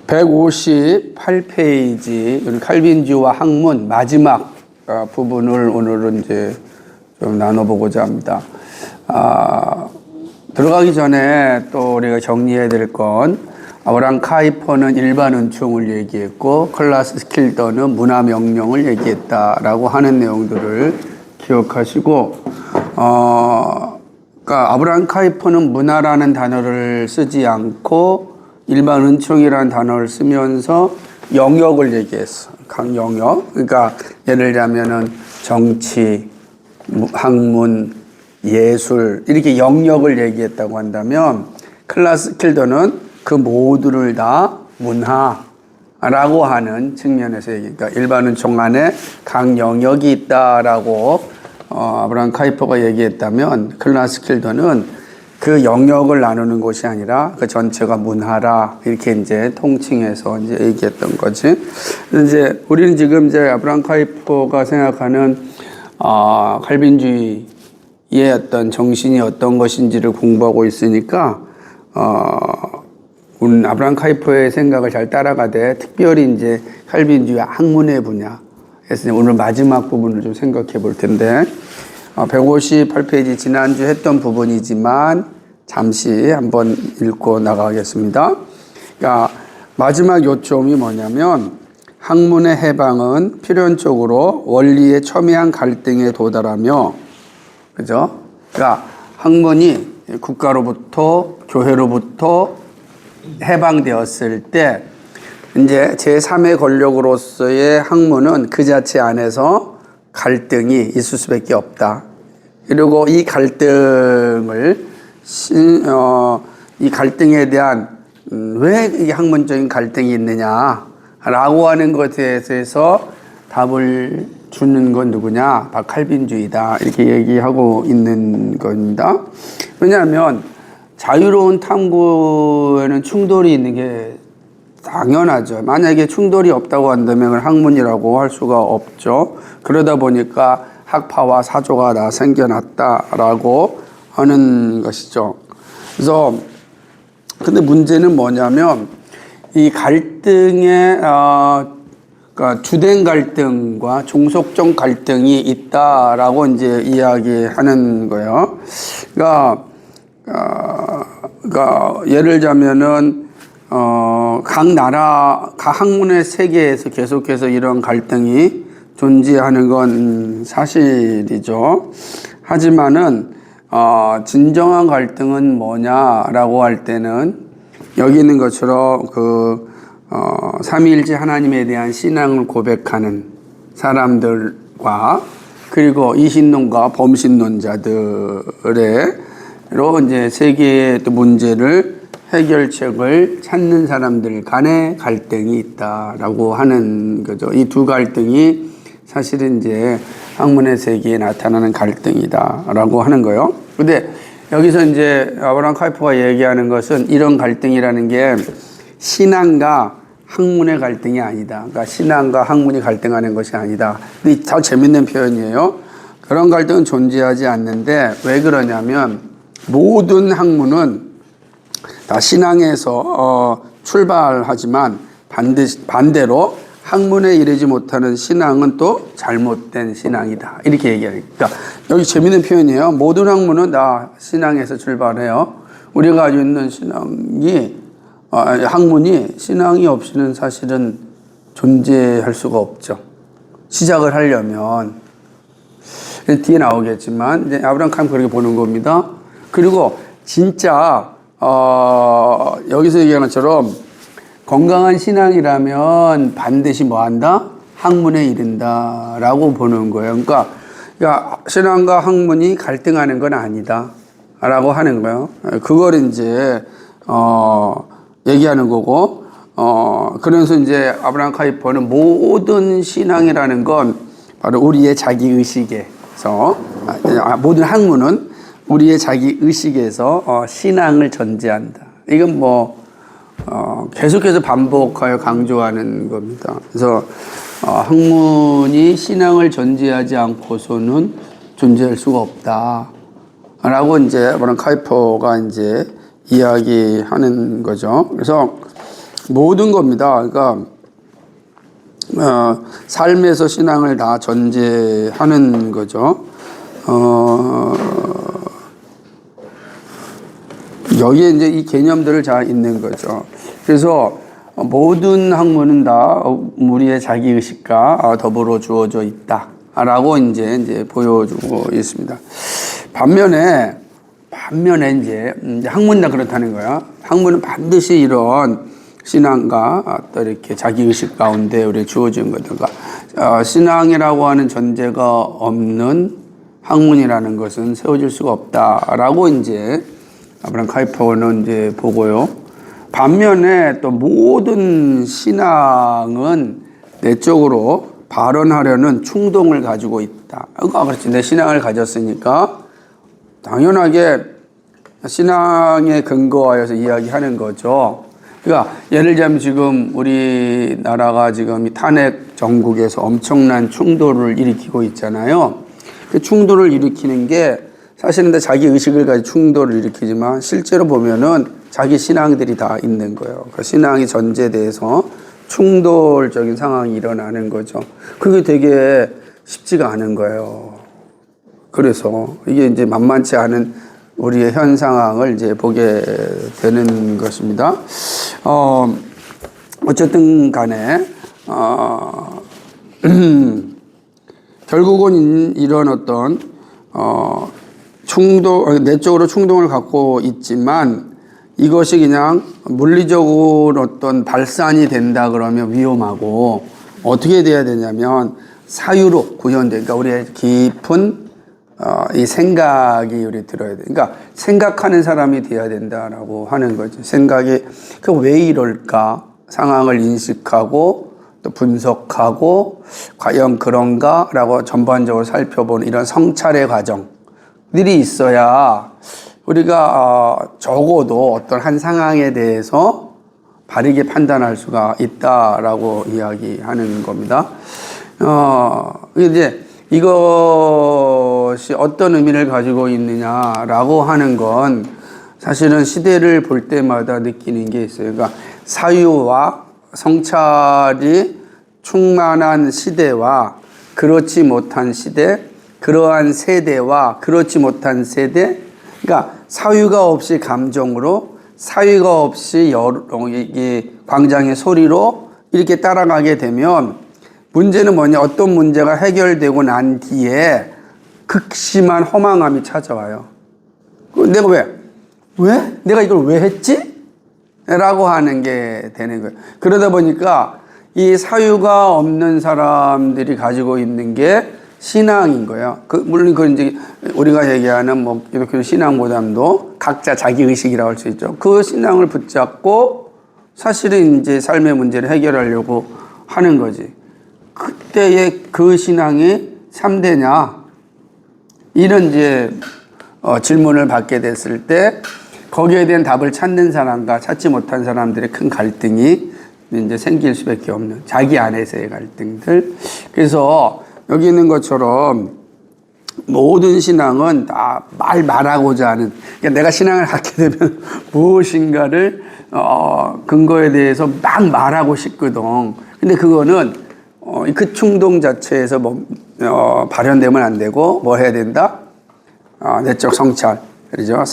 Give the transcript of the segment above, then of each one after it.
158페이지 우리 칼빈주의와 학문 마지막 부분을 오늘은 이제 좀 나눠보고자 합니다. 들어가기 전에 또 우리가 정리해야 될 건 아브라함 카이퍼는 일반 은총을 얘기했고 클라스 스킬더는 문화 명령을 얘기했다라고 하는 내용들을 기억하시고 그러니까 아브라함 카이퍼는 문화라는 단어를 쓰지 않고 일반 은총이라는 단어를 쓰면서 영역을 얘기했어. 각 영역. 그러니까 예를 들자면은 정치, 학문, 예술 이렇게 영역을 얘기했다고 한다면 클라스 스킬더는 그 모두를 다 문화라고 하는 측면에서 얘기니까 일반 은총 안에 각 영역이 있다라고 아브라함 카이퍼가 얘기했다면 클라스 스킬더는 그 영역을 나누는 것이 아니라 그 전체가 문화라 이렇게 이제 통칭해서 이제 얘기했던 거지. 이제 우리는 지금 이제 아브라함 카이퍼가 생각하는 칼빈주의의 어떤 정신이 어떤 것인지를 공부하고 있으니까 우리는 아브라함 카이퍼의 생각을 잘 따라가되 특별히 이제 칼빈주의 학문의 분야에서 오늘 마지막 부분을 좀 생각해 볼 텐데. 158페이지 지난주 했던 부분이지만 잠시 한번 읽고 나가겠습니다. 그러니까 마지막 요점이 뭐냐면 학문의 해방은 필연적으로 원리의 첨예한 갈등에 도달하며, 그죠? 그러니까 학문이 국가로부터 교회로부터 해방되었을 때 이제 제3의 권력으로서의 학문은 그 자체 안에서 갈등이 있을 수밖에 없다. 그리고 이 갈등을 이 갈등에 대한 왜 이 학문적인 갈등이 있느냐라고 하는 것에 대해서 답을 주는 건 누구냐? 바로 칼빈주의다. 이렇게 얘기하고 있는 겁니다. 왜냐하면 자유로운 탐구에는 충돌이 있는 게 당연하죠. 만약에 충돌이 없다고 한다면 학문이라고 할 수가 없죠. 그러다 보니까 학파와 사조가 다 생겨났다라고 하는 것이죠. 그래서 근데 문제는 뭐냐면 이 갈등의 그러니까 주된 갈등과 종속적 갈등이 있다라고 이제 이야기하는 거예요. 그러니까 예를 들자면은 각 나라, 각 학문의 세계에서 계속해서 이런 갈등이 존재하는 건 사실이죠. 하지만은, 진정한 갈등은 뭐냐라고 할 때는 여기 있는 것처럼 삼위일체 하나님에 대한 신앙을 고백하는 사람들과 그리고 이신론과 범신론자들로 이제 세계의 또 문제를 해결책을 찾는 사람들 간의 갈등이 있다라고 하는 거죠. 이 두 갈등이 사실은 이제 학문의 세계에 나타나는 갈등이다라고 하는 거예요. 근데 여기서 이제 아브라함 카이퍼가 얘기하는 것은 이런 갈등이라는 게 신앙과 학문의 갈등이 아니다. 그러니까 신앙과 학문이 갈등하는 것이 아니다. 근데 더 재밌는 표현이에요. 그런 갈등은 존재하지 않는데 왜 그러냐면 모든 학문은 다 신앙에서 출발하지만 반대로 학문에 이르지 못하는 신앙은 또 잘못된 신앙이다. 이렇게 얘기하니까 여기 재밌는 표현이에요. 모든 학문은 다 신앙에서 출발해요. 우리가 가지고 있는 학문이 신앙이 없이는 사실은 존재할 수가 없죠. 시작을 하려면 뒤에 나오겠지만 이제 아브라함 카이퍼 그렇게 보는 겁니다. 그리고 진짜 여기서 얘기하는 것처럼 건강한 신앙이라면 반드시 뭐 한다? 학문에 이른다라고 보는 거예요. 그러니까 신앙과 학문이 갈등하는 건 아니다라고 하는 거예요. 그걸 이제 얘기하는 거고 그래서 이제 아브라함 카이퍼는 모든 신앙이라는 건 바로 우리의 자기 의식에서 모든 학문은 우리의 자기 의식에서 신앙을 전제한다. 이건 뭐 계속해서 반복하여 강조하는 겁니다. 그래서 학문이 신앙을 전제하지 않고서는 존재할 수가 없다. 라고 이제 브란 카이퍼가 이제 이야기하는 거죠. 그래서 모든 겁니다. 그러니까 삶에서 신앙을 다 전제하는 거죠. 여기에 이제 이 개념들을 잘 있는 거죠. 그래서 모든 학문은 다 우리의 자기의식과 더불어 주어져 있다라고 이제 보여주고 있습니다. 반면에 이제 학문은 다 그렇다는 거야. 학문은 반드시 이런 신앙과 또 이렇게 자기의식 가운데 우리에 주어진 것들과 신앙이라고 하는 전제가 없는 학문이라는 것은 세워질 수가 없다라고 이제 아브라함 카이퍼는 이제 보고요. 반면에 또 모든 신앙은 내적으로 발언하려는 충동을 가지고 있다. 그렇지. 내 신앙을 가졌으니까 당연하게 신앙에 근거하여서 이야기하는 거죠. 그러니까 예를 들자면 지금 우리나라가 지금 이 탄핵 정국에서 엄청난 충돌을 일으키고 있잖아요. 그 충돌을 일으키는 게 사실은 자기 의식을 가지고 충돌을 일으키지만 실제로 보면은 자기 신앙들이 다 있는 거예요. 그 신앙이 전제돼서 충돌적인 상황이 일어나는 거죠. 그게 되게 쉽지가 않은 거예요. 그래서 이게 이제 만만치 않은 우리의 현 상황을 이제 보게 되는 것입니다. 어쨌든 간에, 결국은 이런 어떤, 내적으로 충동을 갖고 있지만 이것이 그냥 물리적으로 어떤 발산이 된다 그러면 위험하고 어떻게 돼야 되냐면 사유로 구현돼. 그러니까 우리의 깊은 이 생각이 우리 들어야 돼. 그러니까 생각하는 사람이 돼야 된다라고 하는 거죠. 생각이 그 왜 이럴까? 상황을 인식하고 또 분석하고 과연 그런가라고 전반적으로 살펴보는 이런 성찰의 과정들이 있어야 우리가 적어도 어떤 한 상황에 대해서 바르게 판단할 수가 있다라고 이야기하는 겁니다. 이제 이것이 어떤 의미를 가지고 있느냐라고 하는 건 사실은 시대를 볼 때마다 느끼는 게 있어요. 그러니까 사유와 성찰이 충만한 시대와 그렇지 못한 시대, 그러한 세대와 그렇지 못한 세대, 그러니까 사유가 없이 감정으로, 사유가 없이 광장의 소리로 이렇게 따라가게 되면 문제는 뭐냐? 어떤 문제가 해결되고 난 뒤에 극심한 허망함이 찾아와요. 내가 왜? 내가 이걸 왜 했지? 라고 하는 게 되는 거예요. 그러다 보니까 이 사유가 없는 사람들이 가지고 있는 게 신앙인 거예요. 물론 그 이제 우리가 얘기하는 뭐 기독교 신앙보다도 각자 자기 의식이라고 할 수 있죠. 그 신앙을 붙잡고 사실은 이제 삶의 문제를 해결하려고 하는 거지. 그때의 그 신앙이 참되냐? 이런 이제 질문을 받게 됐을 때 거기에 대한 답을 찾는 사람과 찾지 못한 사람들의 큰 갈등이 이제 생길 수밖에 없는 자기 안에서의 갈등들. 그래서 여기 있는 것처럼 모든 신앙은 다 말하고자 하는, 그러니까 내가 신앙을 갖게 되면 무엇인가를 근거에 대해서 막 말하고 싶거든. 근데 그거는 그 충동 자체에서 발현되면 안 되고 뭐 해야 된다? 내적 성찰, 그렇죠?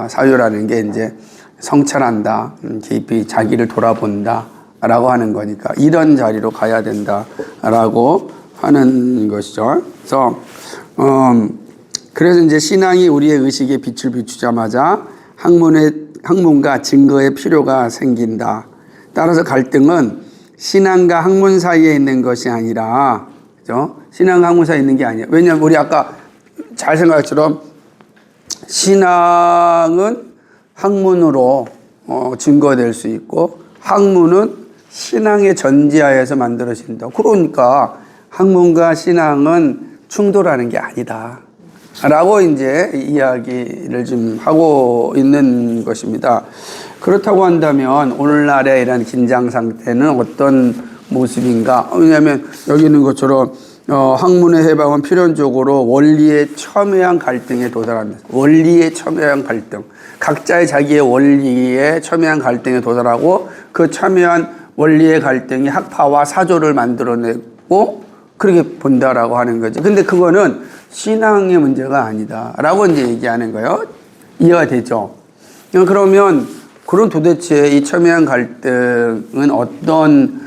사유라는 게 이제 성찰한다, 깊이 자기를 돌아본다 라고 하는 거니까 이런 자리로 가야 된다라고 하는 것이죠. 그래서 이제 신앙이 우리의 의식에 빛을 비추자마자 학문과 증거의 필요가 생긴다. 따라서 갈등은 신앙과 학문 사이에 있는 것이 아니라, 그죠? 신앙과 학문 사이에 있는 게 아니야. 왜냐하면 우리 아까 잘 생각한 것처럼 신앙은 학문으로 증거될 수 있고 학문은 신앙의 전제하에서 만들어진다. 그러니까 학문과 신앙은 충돌하는 게 아니다 라고 이제 이야기를 좀 하고 있는 것입니다. 그렇다고 한다면 오늘날의 이런 긴장 상태는 어떤 모습인가? 왜냐하면 여기 있는 것처럼 학문의 해방은 필연적으로 원리의 첨예한 갈등에 도달합니다. 원리의 첨예한 갈등. 각자의 자기의 원리의 첨예한 갈등에 도달하고 그 첨예한 원리의 갈등이 학파와 사조를 만들어내고 그렇게 본다라고 하는 거죠. 근데 그거는 신앙의 문제가 아니다라고 이제 얘기하는 거예요. 이해가 되죠? 그러면 그럼 도대체 이 첨예한 갈등은 어떤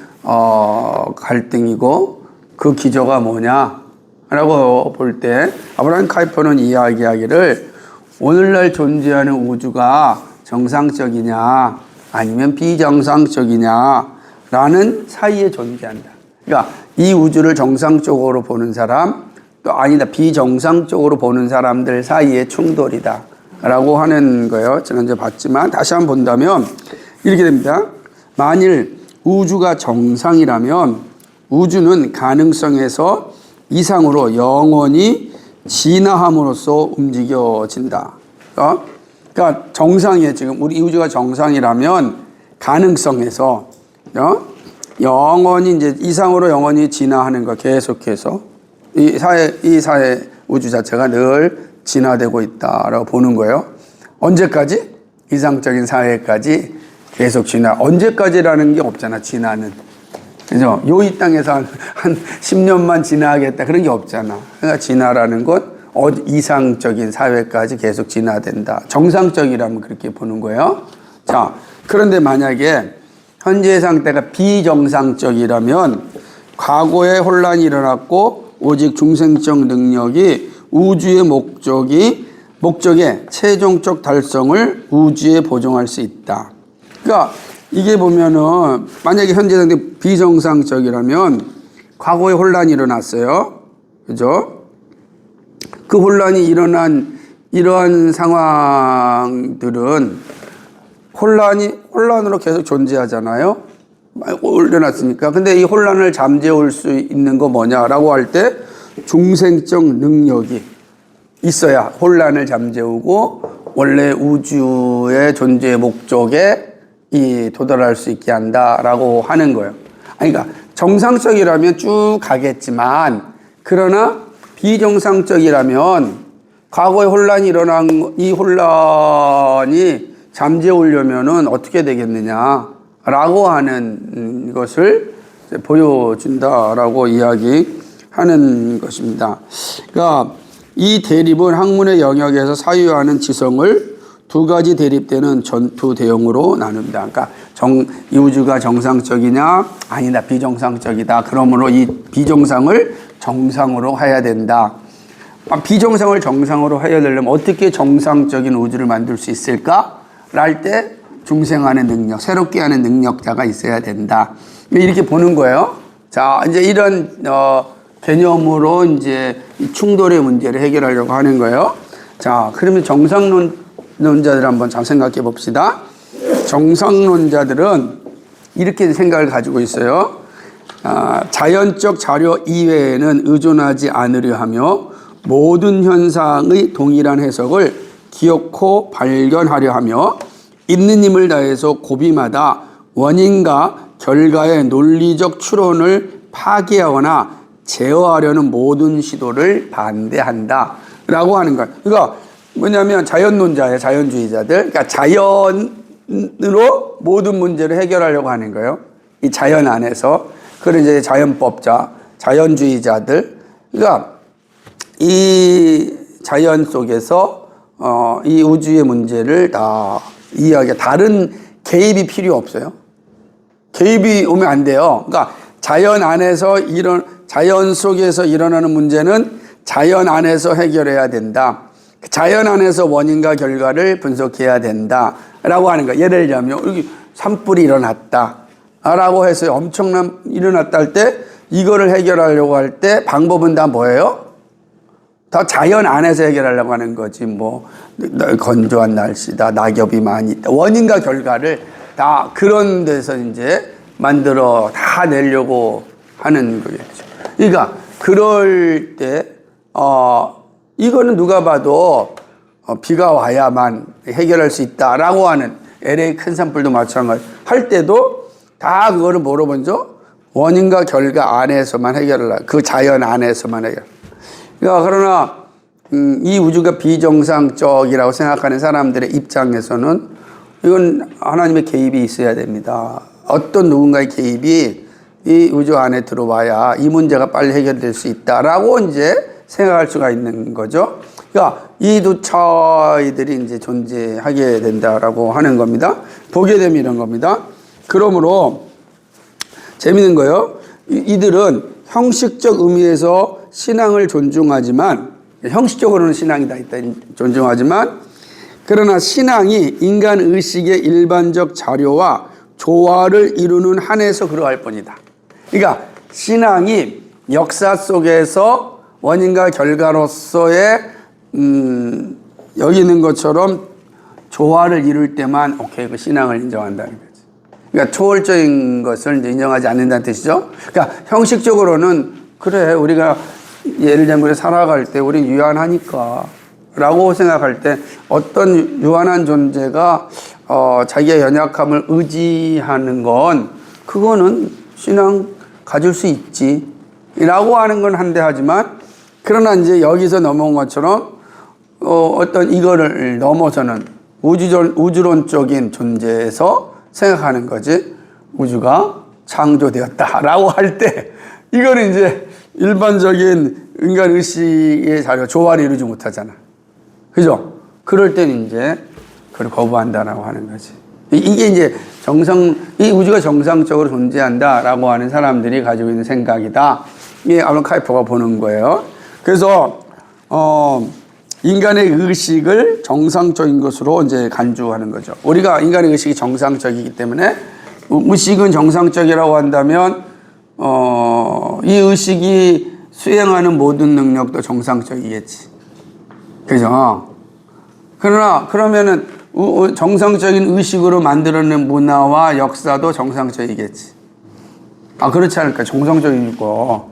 갈등이고 그 기저가 뭐냐라고 볼 때 아브라함 카이퍼는 이야기하기를 오늘날 존재하는 우주가 정상적이냐 아니면 비정상적이냐라는 사이에 존재한다. 그러니까 이 우주를 정상적으로 보는 사람 또 아니다 비정상적으로 보는 사람들 사이의 충돌이다 라고 하는 거예요. 지난주에 봤지만 다시 한번 본다면 이렇게 됩니다. 만일 우주가 정상이라면 우주는 가능성에서 이상으로 영원히 진화함으로써 움직여진다. 그러니까 정상이에요. 지금 우리 우주가 정상이라면 가능성에서 영원히 이제 이상으로 영원히 진화하는 거 계속해서 이 사회 우주 자체가 늘 진화되고 있다라고 보는 거예요. 언제까지? 이상적인 사회까지 계속 진화. 언제까지라는 게 없잖아. 진화는. 그죠? 이 땅에서 한 10년만 진화하겠다. 그런 게 없잖아. 그러니까 진화라는 건 이상적인 사회까지 계속 진화된다. 정상적이라면 그렇게 보는 거예요. 자, 그런데 만약에 현재의 상태가 비정상적이라면 과거에 혼란이 일어났고 오직 중생적 능력이 우주의 목적의 최종적 달성을 우주에 보정할 수 있다. 그러니까 이게 보면은 만약에 현재 상태 비정상적이라면 과거에 혼란이 일어났어요. 그죠? 그 혼란이 일어난 이러한 상황들은 혼란으로 계속 존재하잖아요. 올려놨으니까. 근데 이 혼란을 잠재울 수 있는 거 뭐냐라고 할 때 중생적 능력이 있어야 혼란을 잠재우고 원래 우주의 존재의 목적에 도달할 수 있게 한다라고 하는 거예요. 그러니까 정상적이라면 쭉 가겠지만 그러나 비정상적이라면 과거에 혼란이 일어난 이 혼란이 잠재우려면은 어떻게 되겠느냐라고 하는 것을 보여준다라고 이야기하는 것입니다. 그러니까 이 대립은 학문의 영역에서 사유하는 지성을 두 가지 대립되는 전투 대형으로 나눕니다. 그러니까 이 우주가 정상적이냐 아니다 비정상적이다. 그러므로 이 비정상을 정상으로 해야 된다. 비정상을 정상으로 해야 되려면 어떻게 정상적인 우주를 만들 수 있을까? 할 때 중생하는 능력, 새롭게 하는 능력자가 있어야 된다. 이렇게 보는 거예요. 자, 이제 이런 개념으로 이제 충돌의 문제를 해결하려고 하는 거예요. 자, 그러면 정상론자들 한번 잘 생각해 봅시다. 정상론자들은 이렇게 생각을 가지고 있어요. 자연적 자료 이외에는 의존하지 않으려 하며 모든 현상의 동일한 해석을 기억코 발견하려 하며 있는 힘을 다해서 고비마다 원인과 결과의 논리적 추론을 파괴하거나 제어하려는 모든 시도를 반대한다 라고 하는 거예요. 그러니까 뭐냐면 자연론자예요. 자연주의자들. 그러니까 자연으로 모든 문제를 해결하려고 하는 거예요. 이 자연 안에서. 그런 이제 자연법자, 자연주의자들. 그러니까 이 자연 속에서 이 우주의 문제를 다 이해하게 다른 개입이 필요 없어요. 개입이 오면 안 돼요. 그러니까 자연 안에서 자연 속에서 일어나는 문제는 자연 안에서 해결해야 된다. 자연 안에서 원인과 결과를 분석해야 된다라고 하는 거예요. 예를 들자면 여기 산불이 일어났다라고 해서 엄청난 일어났다 할 때 이거를 해결하려고 할 때 방법은 다 뭐예요? 다 자연 안에서 해결하려고 하는 거지. 뭐 건조한 날씨다, 낙엽이 많이 있다. 원인과 결과를 다 그런 데서 이제 만들어 다 내려고 하는 거겠죠. 그러니까 그럴 때 이거는 누가 봐도 비가 와야만 해결할 수 있다라고 하는 LA 큰 산불도 마찬가지 할 때도 다 그거를 뭐로 먼저 원인과 결과 안에서만 해결을, 그 자연 안에서만 해결. 그러나 이 우주가 비정상적이라고 생각하는 사람들의 입장에서는 이건 하나님의 개입이 있어야 됩니다. 어떤 누군가의 개입이 이 우주 안에 들어와야 이 문제가 빨리 해결될 수 있다라고 이제 생각할 수가 있는 거죠. 그러니까 이 두 차이들이 이제 존재하게 된다라고 하는 겁니다. 보게 되면 이런 겁니다. 그러므로 재밌는 거예요. 이들은 형식적 의미에서 신앙을 존중하지만, 형식적으로는 신앙이 다 있다 존중하지만, 그러나 신앙이 인간 의식의 일반적 자료와 조화를 이루는 한에서 그러할 뿐이다. 그러니까 신앙이 역사 속에서 원인과 결과로서의 여기 있는 것처럼 조화를 이룰 때만 오케이, 그 신앙을 인정한다는 거지. 그러니까 초월적인 것을 이제 인정하지 않는다는 뜻이죠. 그러니까 형식적으로는 그래, 우리가 예를 들면 살아갈 때 우리는 유한하니까 라고 생각할 때 어떤 유한한 존재가 자기의 연약함을 의지하는 건 그거는 신앙 가질 수 있지 라고 하는 건 한데, 하지만 그러나 이제 여기서 넘어온 것처럼 어떤 이거를 넘어서는 우주론적인 존재에서 생각하는 거지. 우주가 창조되었다라고 할 때 이거는 이제 일반적인 인간 의식의 자료, 조화를 이루지 못하잖아. 그죠? 그럴 때는 이제 그걸 거부한다라고 하는 거지. 이게 이제 이 우주가 정상적으로 존재한다라고 하는 사람들이 가지고 있는 생각이다. 이게 알론 카이퍼가 보는 거예요. 그래서 인간의 의식을 정상적인 것으로 이제 간주하는 거죠. 우리가 인간의 의식이 정상적이기 때문에 의식은 정상적이라고 한다면 이 의식이 수행하는 모든 능력도 정상적이겠지. 그죠? 그러면은 정상적인 의식으로 만들어낸 문화와 역사도 정상적이겠지. 그렇지 않을까? 정상적이고.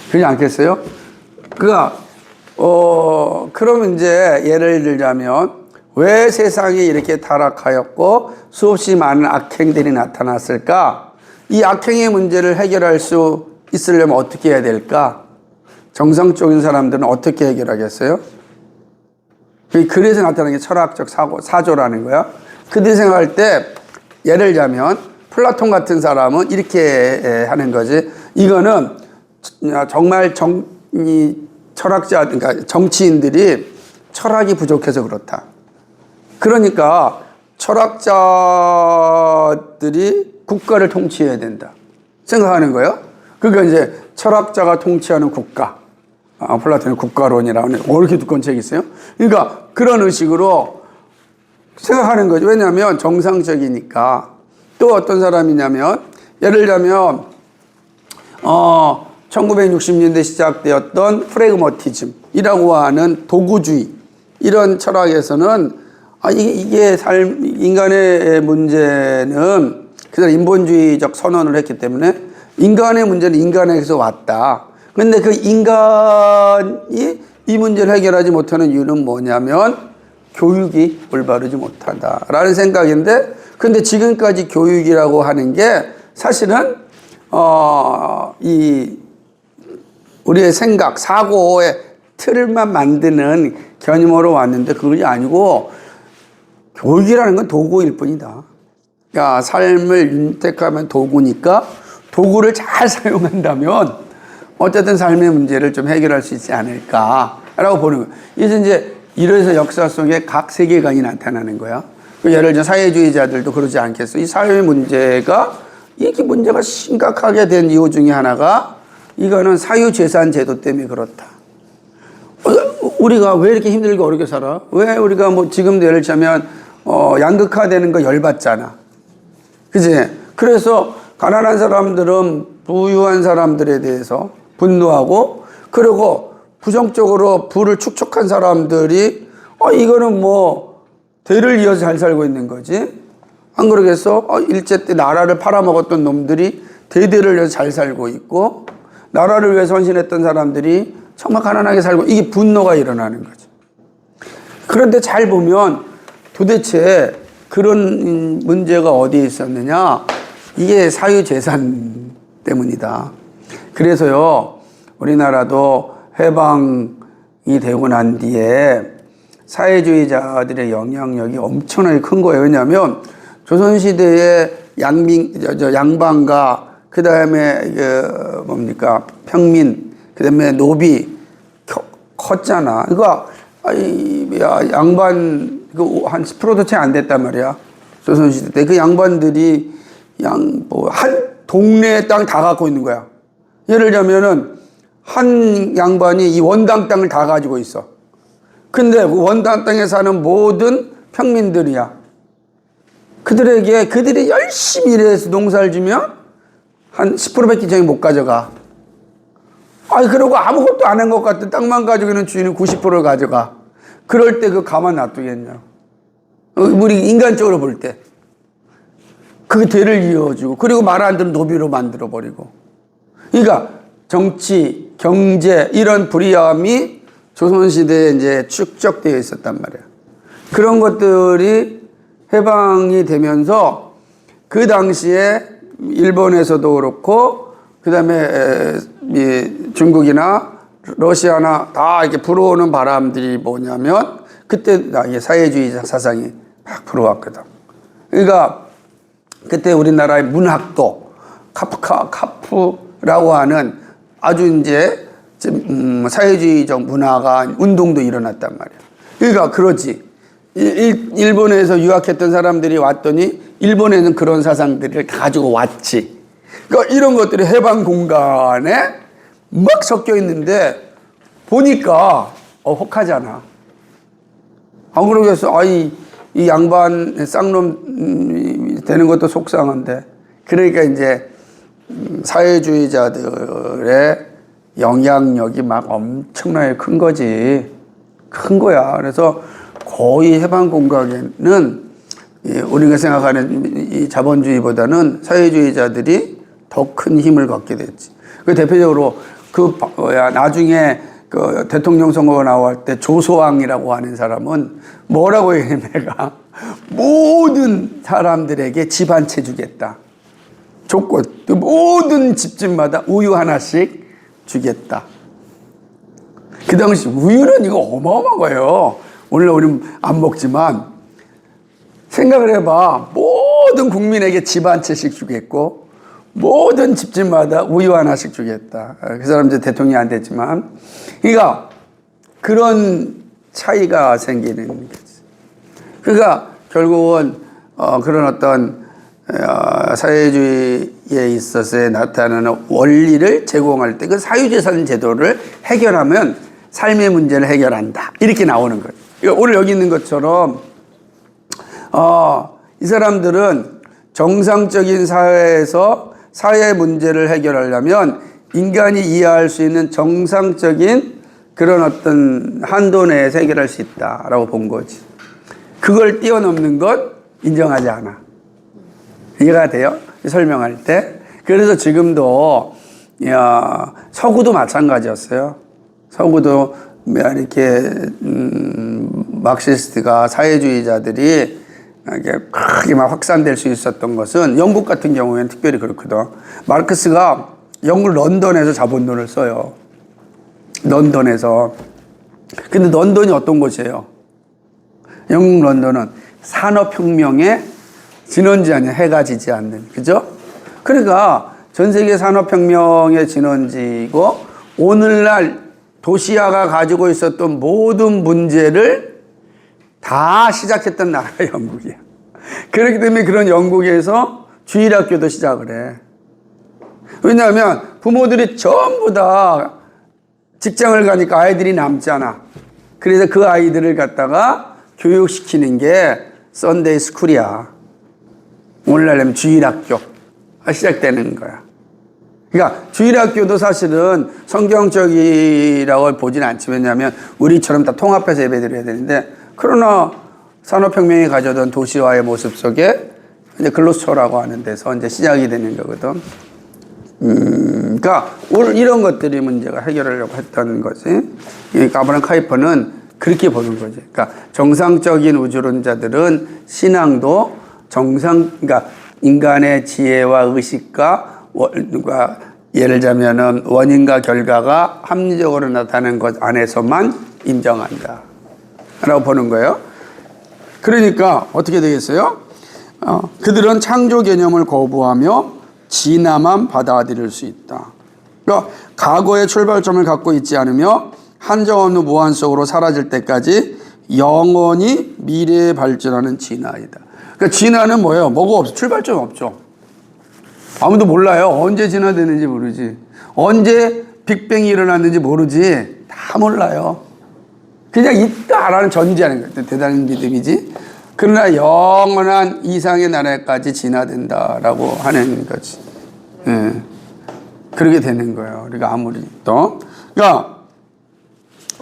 그러지 않겠어요? 그러면 이제 예를 들자면, 왜 세상이 이렇게 타락하였고 수없이 많은 악행들이 나타났을까? 이 악행의 문제를 해결할 수 있으려면 어떻게 해야 될까? 정상적인 사람들은 어떻게 해결하겠어요? 그래서 나타나는 게 철학적 사조라는 거야. 그들이 생각할 때, 예를 들자면 플라톤 같은 사람은 이렇게 하는 거지. 이거는 정말 철학자, 그러니까 정치인들이 철학이 부족해서 그렇다. 그러니까 철학자들이 국가를 통치해야 된다 생각하는 거예요. 그러니까 이제 철학자가 통치하는 국가. 플라톤의 국가론이라고 하는, 이렇게 두꺼운 책이 있어요. 그러니까 그런 의식으로 생각하는 거죠. 왜냐하면 정상적이니까. 또 어떤 사람이냐면, 예를 들자면 1960년대 시작되었던 프래그머티즘이라고 하는 도구주의, 이런 철학에서는 이게 인간의 문제는 그래서 인본주의적 선언을 했기 때문에 인간의 문제는 인간에게서 왔다. 근데 그 인간이 이 문제를 해결하지 못하는 이유는 뭐냐면 교육이 올바르지 못하다라는 생각인데, 근데 지금까지 교육이라고 하는 게 사실은 우리의 생각, 사고의 틀만 만드는 개념으로 왔는데 그것이 아니고 교육이라는 건 도구일 뿐이다. 그러니까 삶을 윤택하면 도구니까 도구를 잘 사용한다면 어쨌든 삶의 문제를 좀 해결할 수 있지 않을까라고 보는 거예요. 이래서 역사 속에 각 세계관이 나타나는 거야. 예를 들어 사회주의자들도 그러지 않겠어. 이 사회 문제가, 이게 문제가 심각하게 된 이유 중에 하나가 이거는 사유재산 제도 때문에 그렇다. 우리가 왜 이렇게 힘들게 어렵게 살아? 왜 우리가 지금도 예를 들자면 양극화되는 거 열받잖아. 그지? 그래서 가난한 사람들은 부유한 사람들에 대해서 분노하고, 그리고 부정적으로 부를 축적한 사람들이 이거는 대를 이어서 잘 살고 있는 거지. 안 그러겠어? 일제 때 나라를 팔아먹었던 놈들이 대대를 이어서 잘 살고 있고, 나라를 위해서 헌신했던 사람들이 정말 가난하게 살고, 이게 분노가 일어나는 거죠. 그런데 잘 보면 도대체 그런 문제가 어디에 있었느냐? 이게 사유재산 때문이다. 그래서요, 우리나라도 해방이 되고 난 뒤에 사회주의자들의 영향력이 엄청나게 큰 거예요. 왜냐하면 조선시대의 양반과 그 다음에 뭡니까 평민, 그 다음에 노비 컸잖아. 그러니까 양반 한 10%도 채 안 됐단 말이야. 조선시대 때 그 양반들이 한 동네의 땅 다 갖고 있는 거야. 예를 들자면은 한 양반이 이 원당 땅을 다 가지고 있어. 근데 그 원당 땅에 사는 모든 평민들이야. 그들이 열심히 일해서 농사를 지면 한 10%밖에 저기 못 가져가. 그러고 아무것도 안 한 것 같은 땅만 가지고 있는 주인은 90%를 가져가. 그럴 때 그 가만 놔두겠냐. 우리 인간적으로 볼 때. 그 대를 이어주고, 그리고 말 안 듣는 노비로 만들어버리고. 그러니까 정치, 경제, 이런 불이함이 조선시대에 이제 축적되어 있었단 말이야. 그런 것들이 해방이 되면서 그 당시에 일본에서도 그렇고, 그 다음에 중국이나 러시아나 다 이렇게 불어오는 바람들이 뭐냐면, 그때 사회주의자 사상이 막 불어왔거든. 그러니까 그때 우리나라의 문학도 카프라고 하는 아주 이제 사회주의적 문화가 운동도 일어났단 말이야. 그러니까 그러지. 일본에서 유학했던 사람들이 왔더니 일본에는 그런 사상들을 가지고 왔지. 그러니까 이런 것들이 해방 공간에 막 섞여 있는데 보니까 혹하잖아. 그러겠어. 이 양반 쌍놈 되는 것도 속상한데. 그러니까 이제 사회주의자들의 영향력이 막 엄청나게 큰 거지. 큰 거야. 그래서 거의 해방 공간에는 우리가 생각하는 이 자본주의보다는 사회주의자들이 더 큰 힘을 갖게 됐지. 그 대표적으로 나중에 그 대통령 선거가 나올 때 조소왕이라고 하는 사람은 뭐라고 해, 내가 모든 사람들에게 집 한 채 주겠다. 조건, 모든 집집마다 우유 하나씩 주겠다. 그 당시 우유는 이거 어마어마한 거예요. 오늘 우리는 안 먹지만 생각을 해봐. 모든 국민에게 집 한 채씩 주겠고 모든 집집마다 우유 하나씩 주겠다. 그 사람 이제 대통령이 안 됐지만, 그러니까 그런 차이가 생기는 거지. 그러니까 결국은 그런 어떤 사회주의에 있어서 나타나는 원리를 제공할 때 그 사유재산 제도를 해결하면 삶의 문제를 해결한다. 이렇게 나오는 거예요. 그러니까 오늘 여기 있는 것처럼 이 사람들은 정상적인 사회에서 사회 문제를 해결하려면 인간이 이해할 수 있는 정상적인 그런 어떤 한도 내에서 해결할 수 있다라고 본 거지. 그걸 뛰어넘는 건 인정하지 않아. 이해가 돼요? 설명할 때. 그래서 지금도 서구도 마찬가지였어요. 서구도 이렇게 마크시스트가 사회주의자들이 이게 크게 막 확산될 수 있었던 것은 영국 같은 경우에는 특별히 그렇거든. 마르크스가 영국 런던에서 자본론을 써요. 런던에서. 근데 런던이 어떤 곳이에요? 영국 런던은 산업혁명의 진원지 아니야. 해가 지지 않는. 그죠? 그러니까 전 세계 산업혁명의 진원지고 오늘날 도시화가 가지고 있었던 모든 문제를 다 시작했던 나라가 영국이야. 그렇기 때문에 그런 영국에서 주일학교도 시작을 해. 왜냐하면 부모들이 전부 다 직장을 가니까 아이들이 남잖아. 그래서 그 아이들을 갖다가 교육시키는 게 썬데이 스쿨이야. 오늘날 되면 주일학교가 시작되는 거야. 그러니까 주일학교도 사실은 성경적이라고 보진 않지. 왜냐하면 우리처럼 다 통합해서 예배드려야 되는데, 그러나 산업혁명이 가져던 도시화의 모습 속에 이제 글로스터라고 하는 데서 이제 시작이 되는 거거든. 그러니까 오늘 이런 것들이 문제가 해결하려고 했던 거지. 그러니까 아브라함 카이퍼는 그렇게 보는 거지. 그러니까 정상적인 우주론자들은 신앙도 그러니까 인간의 지혜와 의식과 누가 예를 들자면은 원인과 결과가 합리적으로 나타나는 것 안에서만 인정한다 라고 보는 거예요. 그러니까 어떻게 되겠어요? 그들은 창조 개념을 거부하며 진화만 받아들일 수 있다. 그러니까 과거의 출발점을 갖고 있지 않으며 한정없는 무한 속으로 사라질 때까지 영원히 미래에 발전하는 진화이다. 그러니까 진화는 뭐예요? 뭐가 없어? 출발점 없죠. 아무도 몰라요. 언제 진화되는지 모르지. 언제 빅뱅이 일어났는지 모르지. 다 몰라요. 그냥 있다라는 전제하는 거예요. 대단한 믿음이지. 그러나 영원한 이상의 나라까지 진화된다라고 하는 거지. 예. 그렇게 되는 거예요. 우리가 아무리 또. 그러니까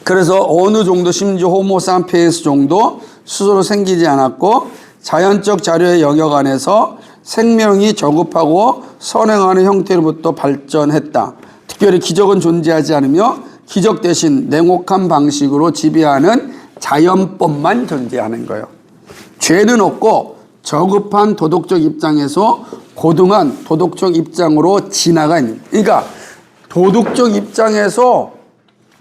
그래서 어느 정도 심지어 호모 산피엔스 정도 스스로 생기지 않았고 자연적 자료의 영역 안에서 생명이 저급하고 선행하는 형태로부터 발전했다. 특별히 기적은 존재하지 않으며 기적 대신 냉혹한 방식으로 지배하는 자연법만 존재하는 거예요. 죄는 없고 저급한 도덕적 입장에서 고등한 도덕적 입장으로 진화가 있는 거예요. 그러니까 도덕적 입장에서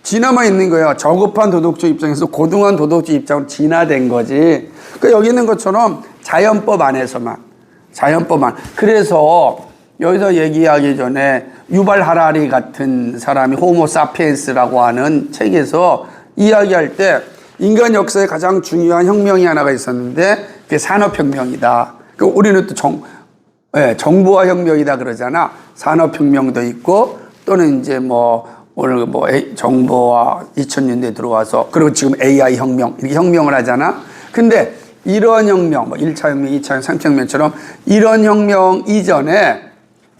진화만 있는 거예요. 저급한 도덕적 입장에서 고등한 도덕적 입장으로 진화된 거지. 그러니까 여기 있는 것처럼 자연법 안에서만. 그래서 여기서 얘기하기 전에 유발 하라리 같은 사람이 호모 사피엔스라고 하는 책에서 이야기할 때 인간 역사의 가장 중요한 혁명이 하나가 있었는데 그게 산업혁명이다. 우리는 또 정보화 혁명이다 그러잖아. 산업혁명도 있고 또는 이제 오늘 정보화 2000년대에 들어와서 그리고 지금 AI 혁명 이렇게 혁명을 하잖아. 근데 이런 혁명 1차 혁명, 2차 혁명, 3차 혁명처럼 이런 혁명 이전에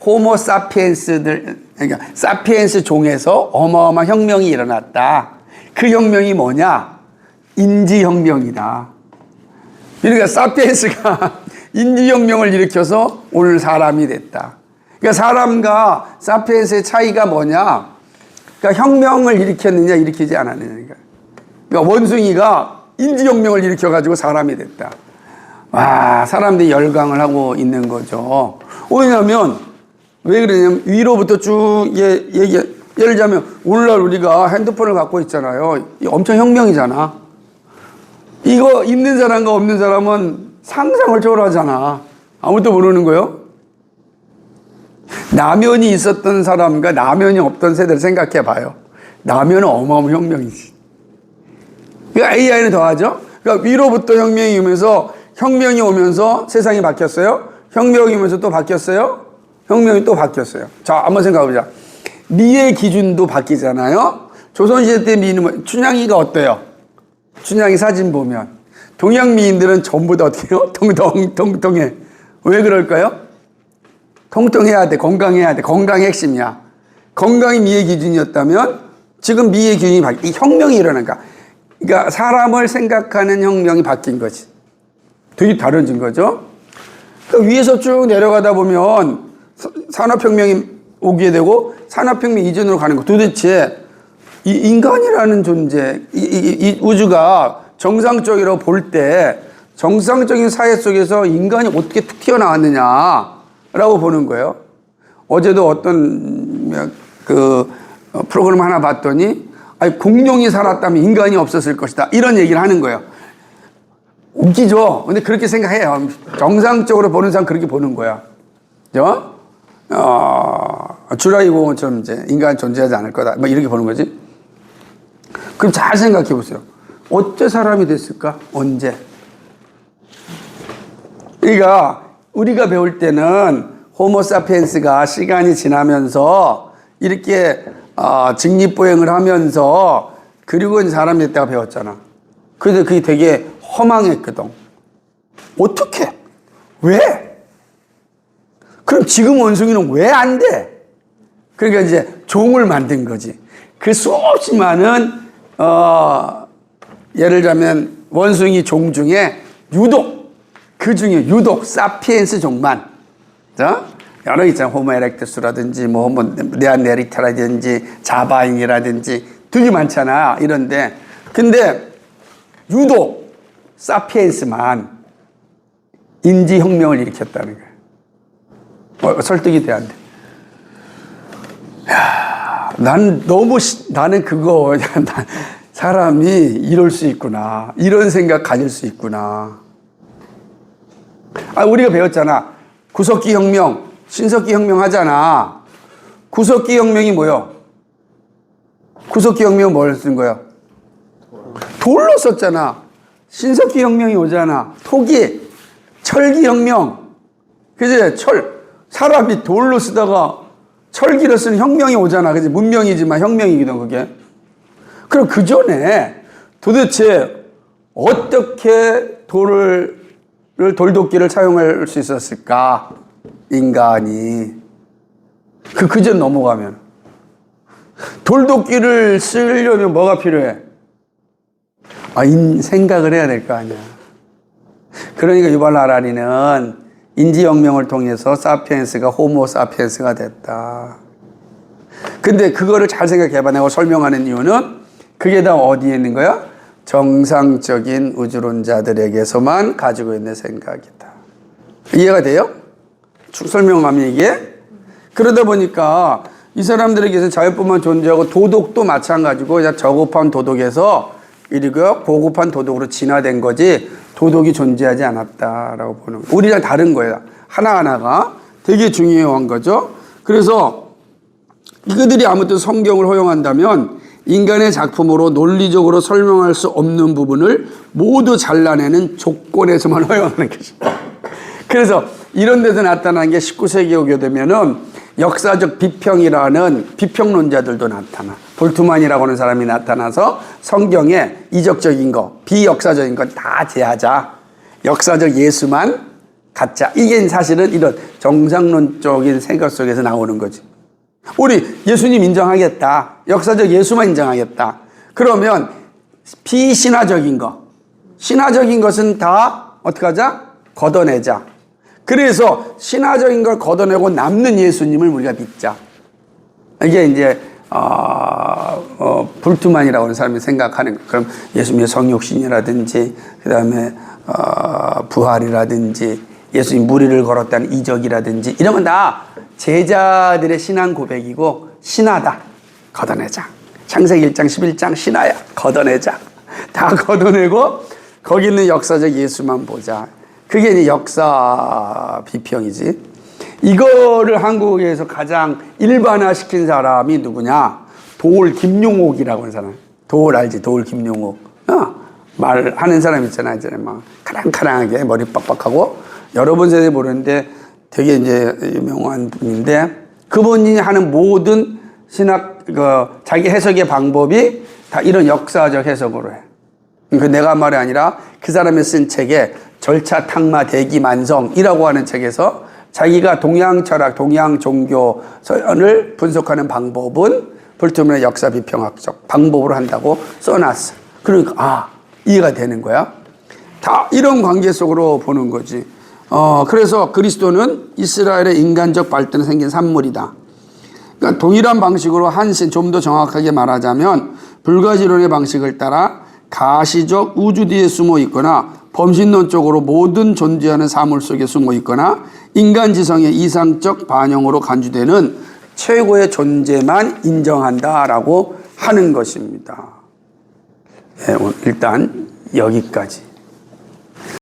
호모 사피엔스들 그러니까 사피엔스 종에서 어마어마한 혁명이 일어났다. 그 혁명이 뭐냐? 인지혁명이다. 그러니까 사피엔스가 인지혁명을 일으켜서 오늘 사람이 됐다. 그러니까 사람과 사피엔스의 차이가 뭐냐? 그러니까 혁명을 일으켰느냐 일으키지 않았느냐. 그러니까 원숭이가 인지혁명을 일으켜가지고 사람이 됐다. 와, 사람들이 열광을 하고 있는 거죠. 왜냐하면 왜 그러냐면 위로부터 쭉 예를 들자면 오늘날 우리가 핸드폰을 갖고 있잖아요. 엄청 혁명이잖아. 이거 있는 사람과 없는 사람은 상상을 초월하잖아. 아무도 모르는 거요. 라면이 있었던 사람과 라면이 없던 세대를 생각해 봐요. 라면은 어마어마한 혁명이지. 그러니까 AI는 더하죠. 그러니까 위로부터 혁명이 오면서 혁명이 오면서 세상이 바뀌었어요. 혁명이 오면서 또 바뀌었어요. 혁명이 또 바뀌었어요. 자, 한번 생각해보자. 미의 기준도 바뀌잖아요. 조선시대 때 미는 춘향이가 어때요? 춘향이 사진 보면 동양 미인들은 전부 다 어떻게 해요? 통통해. 왜 그럴까요? 통통해야 돼. 건강해야 돼. 건강이 핵심이야. 건강이 미의 기준이었다면 지금 미의 기준이 이 혁명이 일어난 거야. 그러니까 사람을 생각하는 혁명이 바뀐 거지. 되게 다른 거죠. 그러니까 위에서 쭉 내려가다 보면 산업혁명이 오게 되고 산업혁명 이전으로 가는 거. 도대체 이 인간이라는 존재, 이 우주가 정상적으로 볼 때 정상적인 사회 속에서 인간이 어떻게 툭 튀어나왔느냐라고 보는 거예요. 어제도 어떤 프로그램 하나 봤더니 아니, 공룡이 살았다면 인간이 없었을 것이다. 이런 얘기를 하는 거예요. 웃기죠? 근데 그렇게 생각해요. 정상적으로 보는 사람 그렇게 보는 거야. 그죠? 주라기 공원처럼 이제 인간 존재하지 않을 거다. 이렇게 보는 거지. 그럼 잘 생각해 보세요. 어째 사람이 됐을까? 언제? 그러니까 우리가 배울 때는 호모사피엔스가 시간이 지나면서 이렇게 직립보행을 하면서 그리고 사람이 됐다고 배웠잖아. 그래서 그게 되게 허망했거든. 어떻게? 왜? 그럼 지금 원숭이는 왜 안 돼? 그러니까 이제 종을 만든 거지. 그 수없이 많은 예를 들자면 원숭이 종 중에 그 중에 유독 사피엔스 종만 여러 있잖아. 호모 에렉투스라든지 네안데르탈이라든지 자바인이라든지 되게 많잖아. 이런데 근데 유독 사피엔스만 인지혁명을 일으켰다는 거예요. 설득이 돼 안 돼? 나는 그거, 사람이 이럴 수 있구나. 이런 생각 가질 수 있구나. 우리가 배웠잖아. 구석기 혁명, 신석기 혁명 하잖아. 구석기 혁명이 뭐요? 구석기 혁명은 뭘 쓴 거야? 돌로 썼잖아. 신석기 혁명이 오잖아. 토기, 철기 혁명. 그지? 사람이 돌로 쓰다가 철기로 쓰는 혁명이 오잖아. 그지? 문명이지만 혁명이거든, 그게. 그럼 그 전에 도대체 어떻게 돌도끼를 사용할 수 있었을까? 인간이. 그전 넘어가면. 돌도끼를 쓰려면 뭐가 필요해? 생각을 해야 될 거 아니야. 그러니까 유발 하라리는 인지혁명을 통해서 사피엔스가 호모 사피엔스가 됐다. 근데 그거를 잘 생각해봐. 내가 설명하는 이유는 그게 다 어디에 있는 거야? 정상적인 우주론자들에게서만 가지고 있는 생각이다. 이해가 돼요? 설명하면 이게? 그러다 보니까 이 사람들에게서 자유뿐만 존재하고 도덕도 마찬가지고 저급한 도덕에서 이리고 고급한 도덕으로 진화된 거지 도덕이 존재하지 않았다라고 보는 거예요. 우리랑 다른 거예요. 하나하나가 되게 중요한 거죠. 그래서 이들이 아무튼 성경을 허용한다면 인간의 작품으로 논리적으로 설명할 수 없는 부분을 모두 잘라내는 조건에서만 허용하는 것입니다. 그래서 이런 데서 나타난 게 19세기에 오게 되면은 역사적 비평이라는 비평론자들도 나타나. 볼트만이라고 하는 사람이 나타나서 성경에 이적적인 거, 비역사적인 건 다 제하자. 역사적 예수만 갖자. 이게 사실은 이런 정상론적인 생각 속에서 나오는 거지. 우리 예수님 인정하겠다. 역사적 예수만 인정하겠다. 그러면 비신화적인 거, 신화적인 것은 다 어떻게 하자? 걷어내자. 그래서 신화적인 걸 걷어내고 남는 예수님을 우리가 믿자. 이게 이제 불트만이라고 하는 사람이 생각하는 거. 그럼 예수님의 성육신이라든지 그다음에 부활이라든지 예수님 무리를 걸었다는 이적이라든지 이런 건 다 제자들의 신앙 고백이고 신하다. 걷어내자. 창세기 1장 11장 신하야. 걷어내자. 다 걷어내고 거기 있는 역사적 예수만 보자. 그게 이제 역사 비평이지. 이거를 한국에서 가장 일반화시킨 사람이 누구냐? 도올 김용옥이라고 하는 사람. 도올 알지? 도올 김용옥. 말하는 사람 있잖아. 이제 막 카랑카랑하게 머리 빡빡하고 여러분 세대 모르는데 되게 이제 유명한 분인데 그분이 하는 모든 신학 자기 해석의 방법이 다 이런 역사적 해석으로 해. 그 내가 한 말이 아니라 그 사람이 쓴 책에 절차 탕마 대기 만성이라고 하는 책에서 자기가 동양 철학, 동양 종교를 분석하는 방법은 볼트만의 역사 비평학적 방법으로 한다고 써놨어. 그러니까 이해가 되는 거야. 다 이런 관계 속으로 보는 거지. 그래서 그리스도는 이스라엘의 인간적 발전에 생긴 산물이다. 그러니까 동일한 방식으로 한신, 좀 더 정확하게 말하자면 불가지론의 방식을 따라 가시적 우주 뒤에 숨어 있거나 범신론적으로 모든 존재하는 사물 속에 숨어 있거나 인간 지성의 이상적 반영으로 간주되는 최고의 존재만 인정한다라고 하는 것입니다. 네, 일단 여기까지.